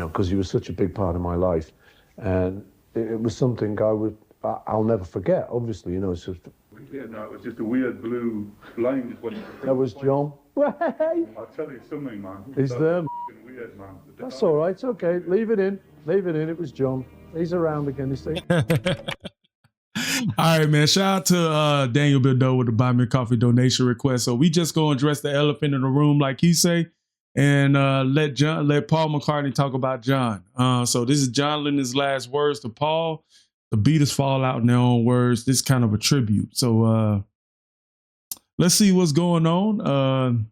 because he was such a big part of my life, and it was something I'll never forget. Obviously, it's just. Yeah, no, it was just a weird blue line. That was John. I'll tell you something, man. He's there. Weird, man. That's all right. It's okay. Leave it in. Leave it in. It was John. He's around again, you see. All right, man. Shout out to Daniel Bideau with the Buy Me a Coffee donation request. So we just go and address the elephant in the room, like he say, and let Paul McCartney talk about John. So this is John Lennon's last words to Paul. The Beatles fall out in their own words. This is kind of a tribute. So let's see what's going on.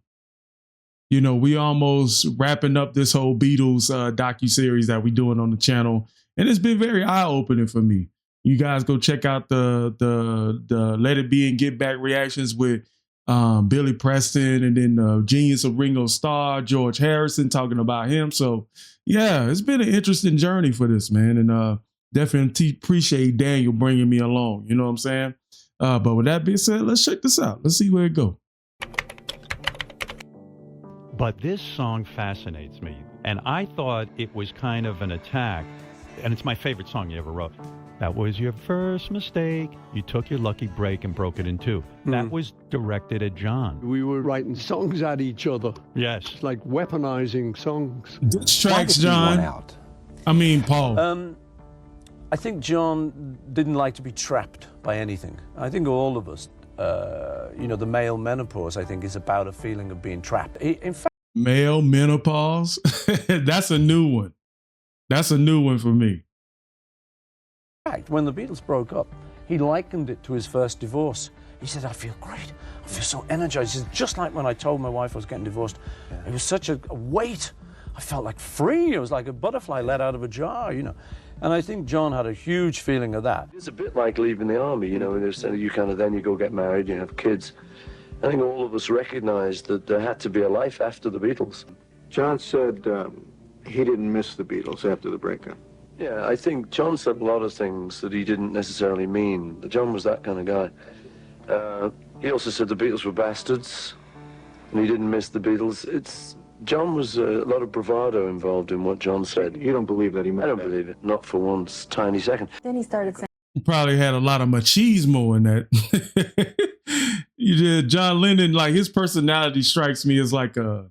We almost wrapping up this whole Beatles docuseries that we doing on the channel, and it's been very eye-opening for me. You guys go check out the Let It Be and Get Back reactions with Billy Preston, and then the Genius of Ringo Starr, George Harrison talking about him. So yeah, it's been an interesting journey for this, man, and definitely appreciate Daniel bringing me along. You know what I'm saying? But with that being said, let's check this out. Let's see where it goes. But this song fascinates me, and I thought it was kind of an attack, and it's my favorite song you ever wrote. That was your first mistake. You took your lucky break and broke it in two. That was directed at John. We were writing songs at each other. Yes. It's like weaponizing songs. Diss tracks, John. I mean, Paul. I think John didn't like to be trapped by anything. I think all of us, the male menopause, I think, is about a feeling of being trapped. In fact, male menopause? That's a new one. That's a new one for me. In fact, when the Beatles broke up, he likened it to his first divorce. He said, I feel great. I feel so energized. He said, just like when I told my wife I was getting divorced. Yeah. It was such a weight. I felt like free. It was like a butterfly let out of a jar, And I think John had a huge feeling of that. It's a bit like leaving the army, you go get married, you have kids. I think all of us recognized that there had to be a life after the Beatles. John said he didn't miss the Beatles after the breakup. Yeah, I think John said a lot of things that he didn't necessarily mean. John was that kind of guy. He also said the Beatles were bastards, and he didn't miss the Beatles. John was a lot of bravado involved in what John said. You don't believe that he meant I don't that? believe it, not for one tiny second. Then he started saying, He probably had a lot of machismo in that. You did. John Lennon, like his personality strikes me as like a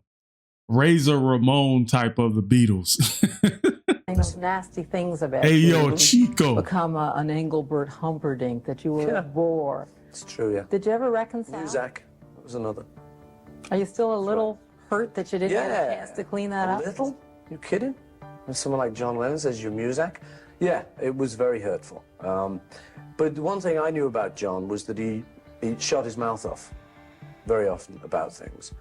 Razor Ramon type of the Beatles. those nasty things about hey, you. yo, Chico. Become an Engelbert Humperdinck, that you were a bore. It's true, yeah. Did you ever reconcile? Muzak, that was another. Are you still a little hurt that you didn't get a chance to clean that up? A little? You kidding? When someone like John Lennon says you're Muzak? Yeah, it was very hurtful. But the one thing I knew about John was that he shut his mouth off very often about things.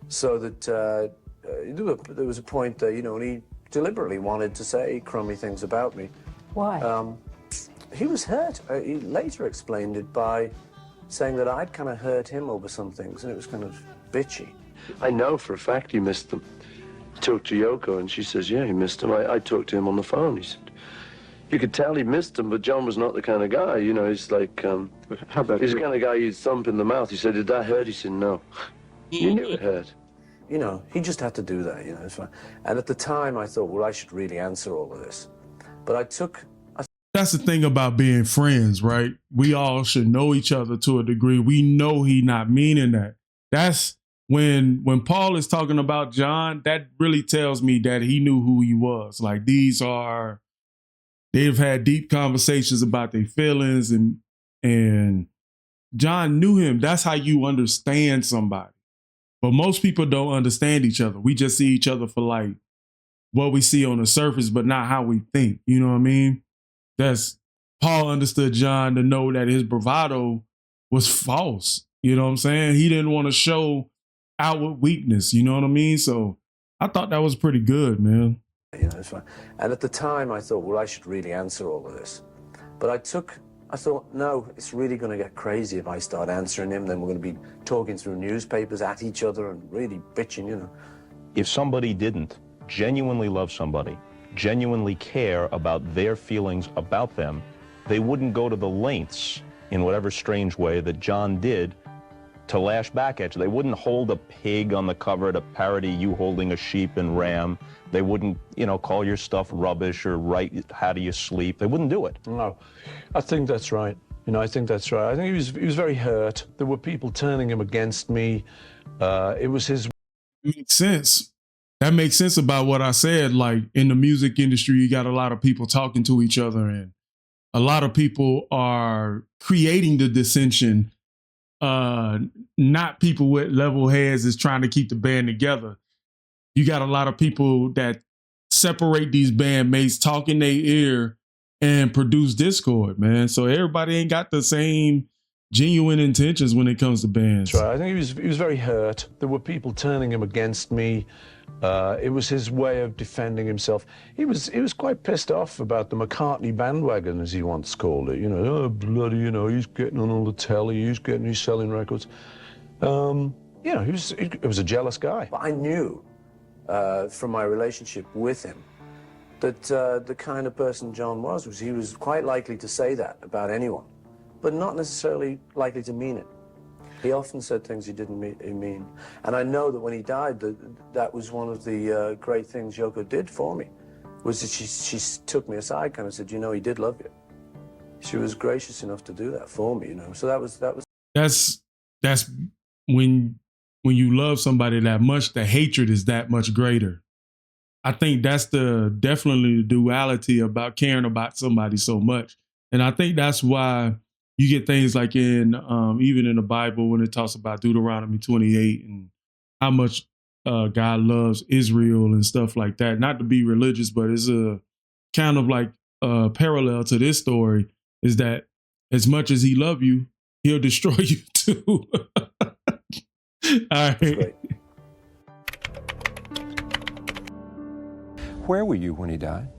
So that there was a point that, when he deliberately wanted to say crummy things about me. Why? He was hurt. He later explained it by saying that I'd kind of hurt him over some things, and it was kind of bitchy. I know for a fact he missed them. I talked to Yoko, and she says, yeah, he missed them. I talked to him on the phone. He said, you could tell he missed them, but John was not the kind of guy. He's like, how about he's the kind of guy you'd thump in the mouth. He said, did that hurt? He said, no. You knew it hurt. He just had to do that, it's fine. And at the time, I thought, well, I should really answer all of this. But That's the thing about being friends, right? We all should know each other to a degree. We know he not meaning that. That's when Paul is talking about John, that really tells me that he knew who he was. Like they've had deep conversations about their feelings, and John knew him. That's how you understand somebody. But most people don't understand each other. We just see each other for like what we see on the surface, but not how we think. You know what I mean? Paul understood John to know that his bravado was false. You know what I'm saying? He didn't want to show outward weakness. You know what I mean? So I thought that was pretty good, man. it's fine. And at the time, I thought, well, I should really answer all of this. But I thought, no, it's really going to get crazy if I start answering him. Then we're going to be talking through newspapers at each other and really bitching, If somebody didn't genuinely love somebody, genuinely care about their feelings about them, they wouldn't go to the lengths, in whatever strange way, that John did to lash back at you. They wouldn't hold a pig on the cover to parody you holding a sheep and ram. They wouldn't, you know, call your stuff rubbish or write how do you sleep. They wouldn't do it. No, I think that's right. You know, I think that's right. I think he was very hurt. There were people turning him against me. It was his... Makes sense. That makes sense about what I said. Like, in the music industry, you got a lot of people talking to each other, and a lot of people are creating the dissension. Not people with level heads is trying to keep the band together. You got a lot of people that separate these bandmates, talk in their ear, and produce discord, man. So everybody ain't got the same genuine intentions when it comes to bands. That's right. I think he was very hurt. There were people turning him against me. It was his way of defending himself. He was quite pissed off about the McCartney bandwagon, as he once called it. You know, oh bloody, you know, he's getting on all the telly, he's selling records. You know, he was a jealous guy. I knew from my relationship with him that the kind of person John was he was quite likely to say that about anyone, but not necessarily likely to mean it. He often said things he didn't mean. And I know that when he died, that was one of the great things Yoko did for me, was that she took me aside, kind of said, you know, he did love you. She was gracious enough to do that for me, you know. So that was. That's when you love somebody that much, the hatred is that much greater. I think that's definitely the duality about caring about somebody so much. And I think that's why you get things like in, even in the Bible, when it talks about Deuteronomy 28 and how much God loves Israel and stuff like that. Not to be religious, but it's a kind of like parallel to this story, is that as much as he loves you, he'll destroy you too. All right. Where were you when he died?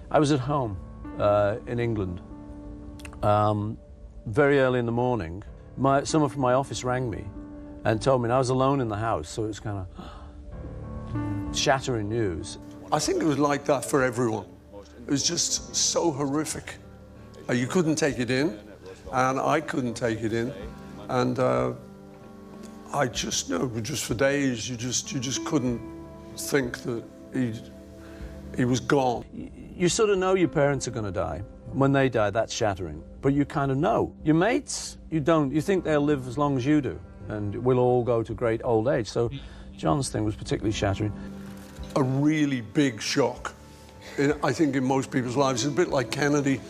I was at home in England. Very early in the morning, someone from my office rang me and told me, and I was alone in the house, so it was kind of shattering news. I think it was like that for everyone. It was just so horrific. You couldn't take it in, and I couldn't take it in, and I just know, just for days, you just couldn't think that he was gone. You sort of know your parents are going to die. When they die, that's shattering. But you kind of know. Your mates, you don't. You think they'll live as long as you do, and we'll all go to great old age. So John's thing was particularly shattering. A really big shock, I think, in most people's lives. It's a bit like Kennedy.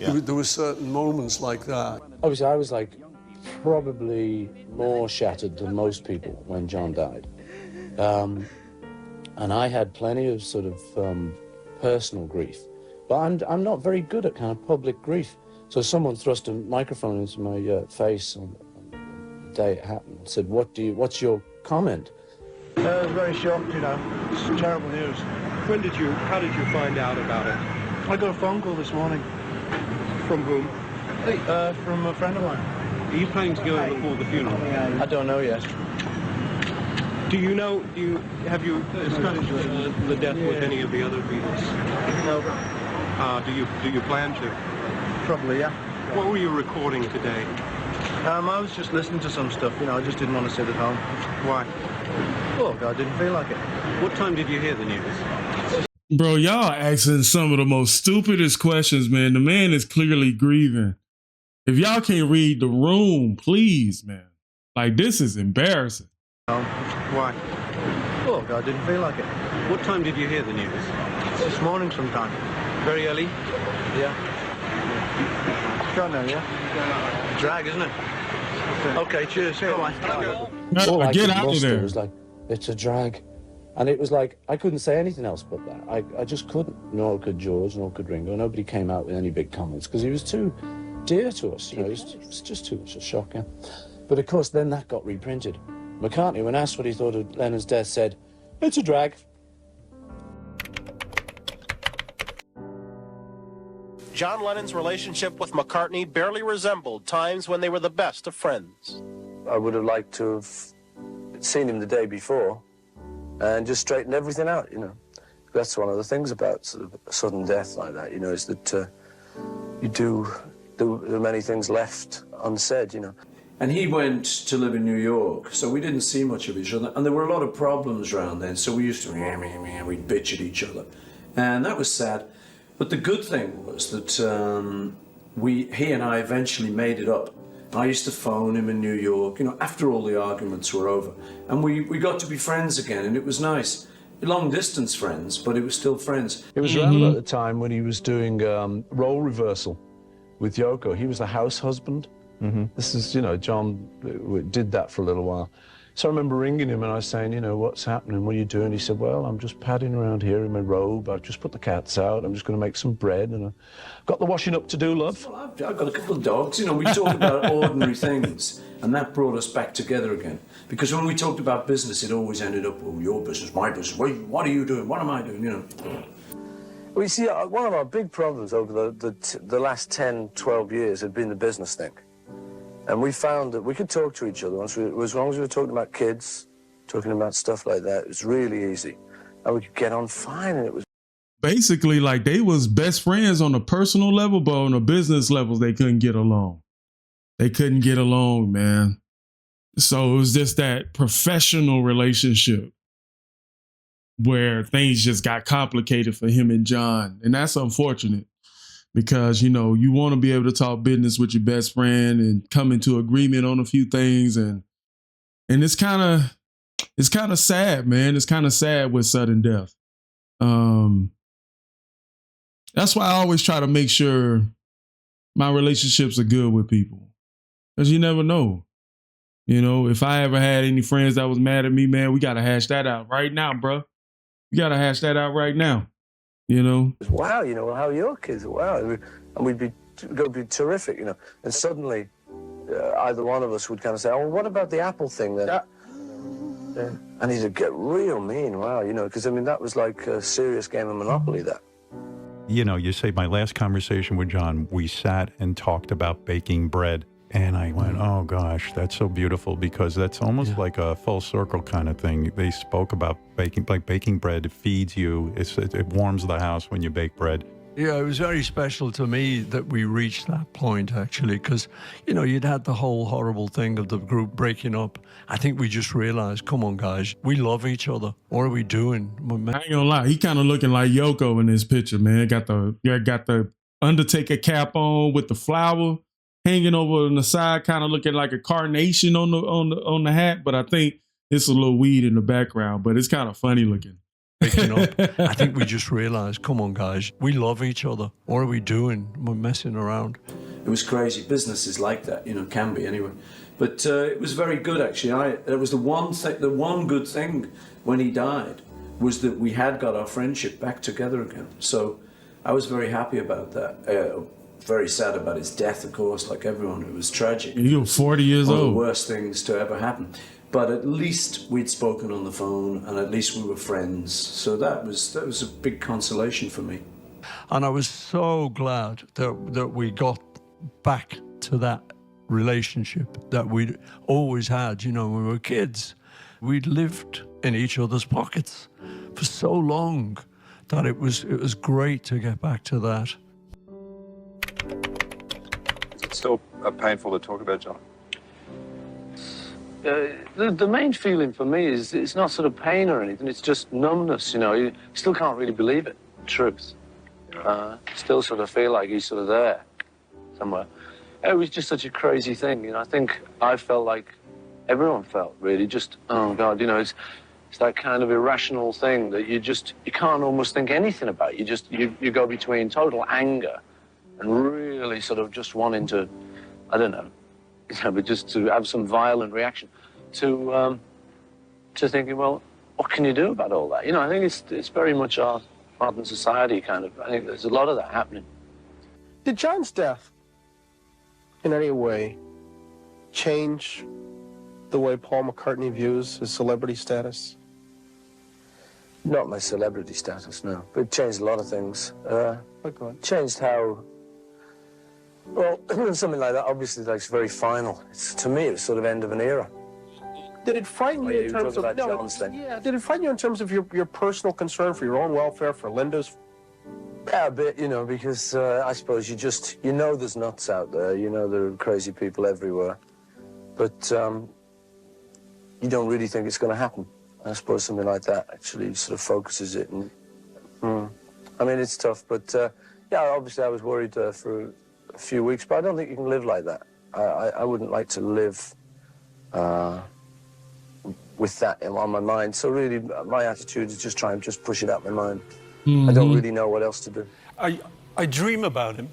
Yeah. There were certain moments like that. Obviously, I was like probably more shattered than most people when John died. And I had plenty of sort of personal grief. But I'm not very good at kind of public grief. So someone thrust a microphone into my face on the day it happened and said, what's your comment? I was very shocked, you know. It's terrible news. How did you find out about it? I got a phone call this morning. From whom? From a friend of mine. Are you planning to go before the funeral? I don't know yet. Have you discussed the death with any of the other Beatles? No. Do you plan to? Probably, yeah. What were you recording today? I was just listening to some stuff, you know, I just didn't want to sit at home. Why? Oh, God, didn't feel like it. What time did you hear the news? Bro, y'all asking some of the most stupidest questions, man. The man is clearly grieving. If y'all can't read the room, please, man. Like, this is embarrassing. Why? Oh, God, didn't feel like it. What time did you hear the news? This morning sometime. Very early? Yeah. Gone now, yeah? Drag, isn't it? Okay, cheers. Bye-bye. No, get out of there. It was like, it's a drag. And it was like, I couldn't say anything else but that. I just couldn't. Nor could George, nor could Ringo. Nobody came out with any big comments because he was too dear to us. You know, it's just too much a shock, yeah. But of course, then that got reprinted. McCartney, when asked what he thought of Lennon's death, said, it's a drag. John Lennon's relationship with McCartney barely resembled times when they were the best of friends. I would have liked to have seen him the day before and just straightened everything out, you know. That's one of the things about sort of a sudden death like that, you know, is that there are many things left unsaid, you know. And he went to live in New York, so we didn't see much of each other. And there were a lot of problems around then, so we used to, we'd bitch at each other. And that was sad. But the good thing was that he and I eventually made it up. I used to phone him in New York, you know, after all the arguments were over. And we got to be friends again, and it was nice. Long distance friends, but it was still friends. It was around about the time when he was doing role reversal with Yoko. He was the house husband. This is, you know, John did that for a little while. So I remember ringing him and I was saying, you know, what's happening? What are you doing? He said, well, I'm just padding around here in my robe. I've just put the cats out. I'm just going to make some bread. And I've got the washing up to do, love. Well, I've got a couple of dogs. You know, we talked about ordinary things. And that brought us back together again. Because when we talked about business, it always ended up, oh, your business, my business. What are you doing? What am I doing? You know. Well, you see, one of our big problems over the last 10, 12 years had been the business thing. And we found that we could talk to each other as long as we were talking about kids, talking about stuff like that. It was really easy. And we could get on fine, and it was... Basically, like, they was best friends on a personal level, but on a business level, they couldn't get along. They couldn't get along, man. So it was just that professional relationship where things just got complicated for him and John. And that's unfortunate. Because, you know, you want to be able to talk business with your best friend and come into agreement on a few things. And it's kind of sad, man. It's kind of sad with sudden death. That's why I always try to make sure my relationships are good with people. Because you never know. You know, if I ever had any friends that was mad at me, man, we got to hash that out right now, bro. We got to hash that out right now. You know? Wow, you know, how are your kids? Wow. And we'd be terrific, you know. And suddenly, either one of us would kind of say, oh, what about the Apple thing then? Yeah. And he'd get real mean, wow, you know, because, I mean, that was like a serious game of Monopoly, that. You know, you say my last conversation with John, we sat and talked about baking bread. And I went, oh, gosh, that's so beautiful, because that's almost like a full circle kind of thing. They spoke about baking, like baking bread. It feeds you. It warms the house when you bake bread. Yeah, it was very special to me that we reached that point, actually, because, you know, you'd had the whole horrible thing of the group breaking up. I think we just realized, come on, guys, we love each other. What are we doing? I ain't gonna lie, he kind of looking like Yoko in this picture, man. Got the Undertaker cap on with the flower hanging over on the side, kind of looking like a carnation on the hat, but I think it's a little weed in the background, but it's kind of funny looking. Picking up. I think we just realized, come on, guys, we love each other. What are we doing? We're messing around. It was crazy. Business is like that, you know, can be anyway. But it was very good, actually. It was the one good thing when he died was that we had got our friendship back together again. So I was very happy about that. Very sad about his death, of course, like everyone. It was tragic. You were 40 years old. One of the worst things to ever happen. But at least we'd spoken on the phone, and at least we were friends. So that was a big consolation for me. And I was so glad that we got back to that relationship that we'd always had. You know, when we were kids, we'd lived in each other's pockets for so long that it was great to get back to that. It's still painful to talk about, John. The main feeling for me is it's not sort of pain or anything, it's just numbness, you know. You still can't really believe it, truth. Still sort of feel like he's sort of there somewhere. It was just such a crazy thing, you know. I think I felt like everyone felt, really, just, oh God, you know, it's that kind of irrational thing that you can't almost think anything about. You go between total anger and really sort of just wanting to, I don't know, you know, but just to have some violent reaction to thinking, well, what can you do about all that? You know, I think it's very much our modern society kind of. I think there's a lot of that happening. Did John's death in any way change the way Paul McCartney views his celebrity status? Not my celebrity status, no. But it changed a lot of things. Changed how... Well, something like that, obviously, like, it's very final. To me, it was sort of end of an era. Did it frighten you in terms of... did it frighten you in terms of your personal concern for your own welfare, for Linda's? Yeah, a bit, you know, because I suppose you know there's nuts out there. You know there are crazy people everywhere. but you don't really think it's going to happen. I suppose something like that actually sort of focuses it. And I mean, it's tough, but yeah, obviously I was worried for a few weeks, but I don't think you can live like that. I wouldn't like to live with that on my mind. So really, my attitude is just try and just push it out my mind. I don't really know what else to do. I dream about him.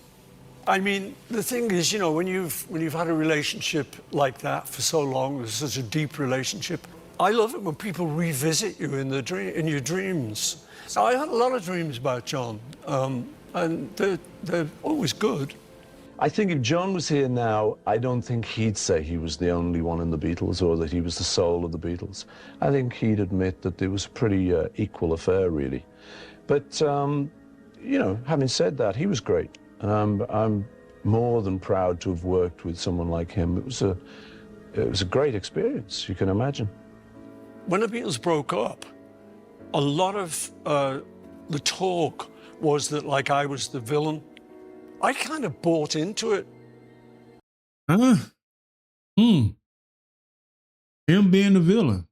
I mean, the thing is, you know, when you've had a relationship like that for so long, it's such a deep relationship. I love it when people revisit you in your dreams. So I had a lot of dreams about John, and they're always good. I think if John was here now, I don't think he'd say he was the only one in the Beatles or that he was the soul of the Beatles. I think he'd admit that it was a pretty equal affair, really. But, you know, having said that, he was great. And I'm more than proud to have worked with someone like him. It was a great experience, you can imagine. When the Beatles broke up, a lot of the talk was that, like, I was the villain. I kind of bought into it. Him being the villain.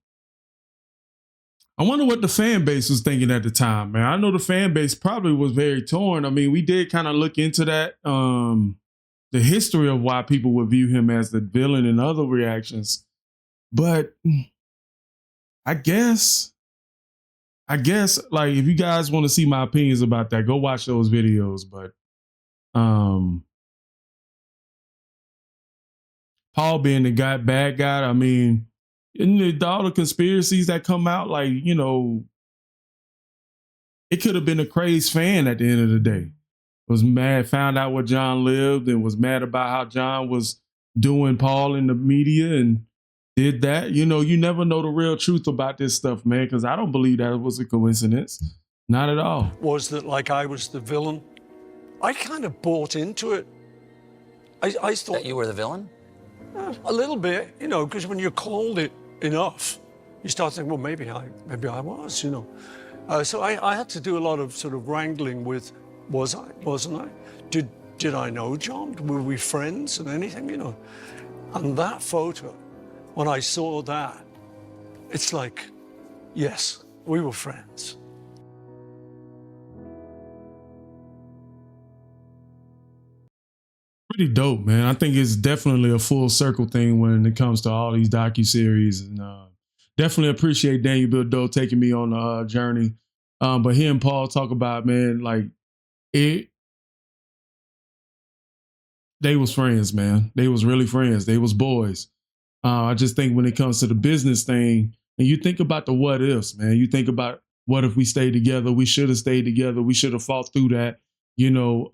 I wonder what the fan base was thinking at the time, man. I know the fan base probably was very torn. I mean, we did kind of look into that, the history of why people would view him as the villain and other reactions. But I guess, like, if you guys want to see my opinions about that, go watch those videos. But Paul being the bad guy, I mean, and all the conspiracies that come out, like, you know, it could have been a crazed fan at the end of the day. Was mad, found out where John lived and was mad about how John was doing Paul in the media and did that. You know, you never know the real truth about this stuff, man, because I don't believe that was a coincidence. Not at all. Was that, like, I was the villain? I kind of bought into it. I thought... That you were the villain? A little bit, you know, because when you're called it enough, you start thinking, well, maybe I was, you know. So I had to do a lot of sort of wrangling with, was I, wasn't I? Did I know John? Were we friends and anything, you know? And that photo, when I saw that, it's like, yes, we were friends. Pretty dope, man. I think it's definitely a full circle thing when it comes to all these docuseries, and definitely appreciate Daniel Bill taking me on the journey. But he and Paul talk about, man, like they was friends, man. They was really friends. They was boys. I just think when it comes to the business thing, and you think about the what ifs, man. You think about what if we stayed together? We should have stayed together. We should have fought through that. You know,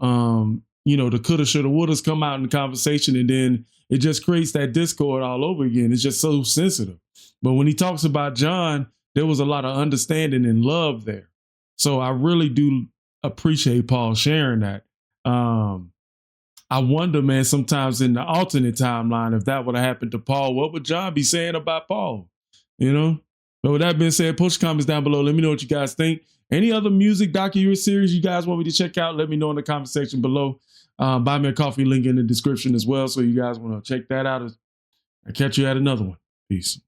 the coulda, shoulda, wouldas come out in the conversation, and then it just creates that discord all over again. It's just so sensitive. But when he talks about John, there was a lot of understanding and love there. So I really do appreciate Paul sharing that. I wonder, man, sometimes in the alternate timeline, if that would have happened to Paul, what would John be saying about Paul? You know? But with that being said, post your comments down below. Let me know what you guys think. Any other music docu-series you guys want me to check out, let me know in the comment section below. Buy me a coffee link in the description as well, so you guys want to check that out. I'll catch you at another one. Peace.